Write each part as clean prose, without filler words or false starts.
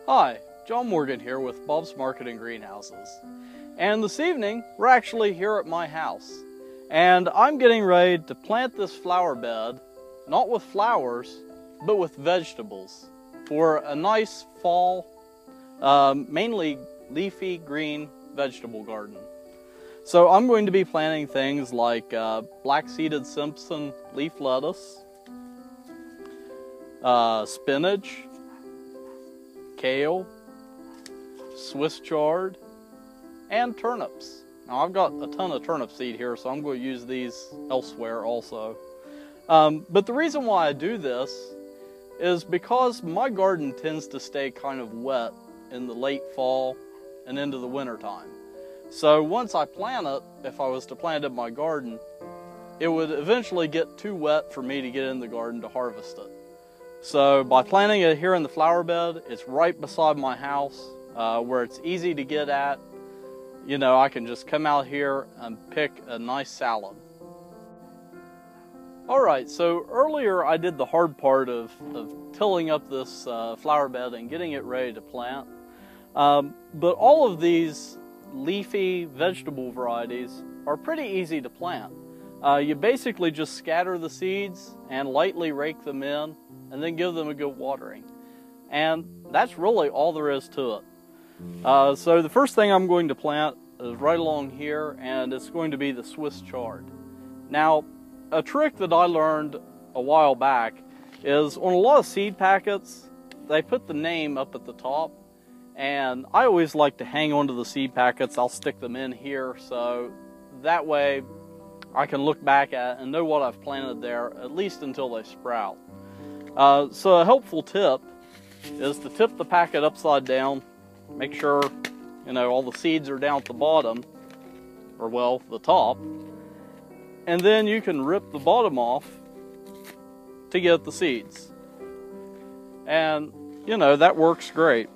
Hi, John Morgan here with Bob's Market and Greenhouses. And this evening, we're actually here at my house. And I'm getting ready to plant this flower bed, not with flowers, but with vegetables, for a nice fall, mainly leafy green vegetable garden. So I'm going to be planting things like black-seeded Simpson leaf lettuce, spinach, kale, Swiss chard, and turnips. Now I've got a ton of turnip seed here, so I'm going to use these elsewhere also. But the reason why I do this is because my garden tends to stay kind of wet in the late fall and into the winter time. So once I plant it, if I was to plant it in my garden, it would eventually get too wet for me to get in the garden to harvest it. So by planting it here in the flower bed, it's right beside my house where it's easy to get at. You know, I can just come out here and pick a nice salad. Alright, so earlier I did the hard part of tilling up this flower bed and getting it ready to plant. But all of these leafy vegetable varieties are pretty easy to plant. You basically just scatter the seeds and lightly rake them in and then give them a good watering. And that's really all there is to it. So the first thing I'm going to plant is right along here, and it's going to be the Swiss chard. Now, a trick that I learned a while back is on a lot of seed packets, they put the name up at the top, and I always like to hang onto the seed packets. I'll stick them in here, so that way I can look back at and know what I've planted there, at least until they sprout. So a helpful tip is to tip the packet upside down, make sure, you know, all the seeds are down at the bottom, or well, the top, and then you can rip the bottom off to get the seeds. And, you know, that works great.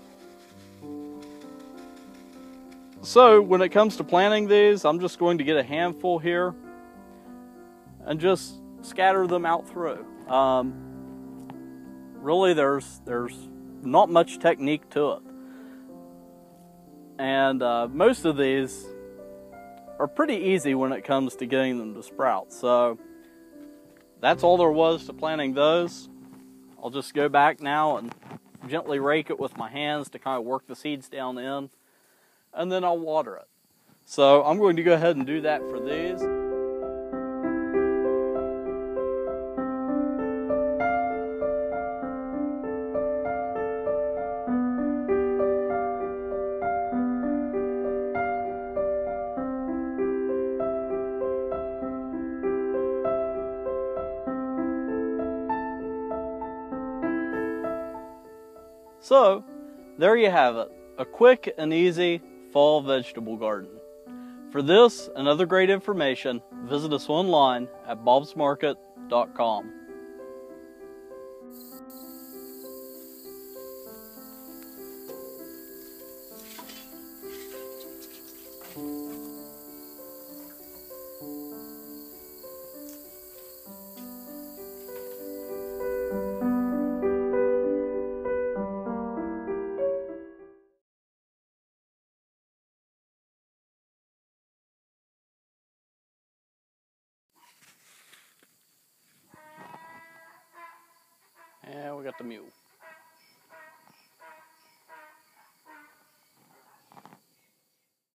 So when it comes to planting these, I'm just going to get a handful here and just scatter them out through. Really, there's not much technique to it. And most of these are pretty easy when it comes to getting them to sprout. So that's all there was to planting those. I'll just go back now and gently rake it with my hands to kind of work the seeds down in, and then I'll water it. So I'm going to go ahead and do that for these. So, there you have it, a quick and easy fall vegetable garden. For this and other great information, visit us online at bobsmarket.com. And we got the mule.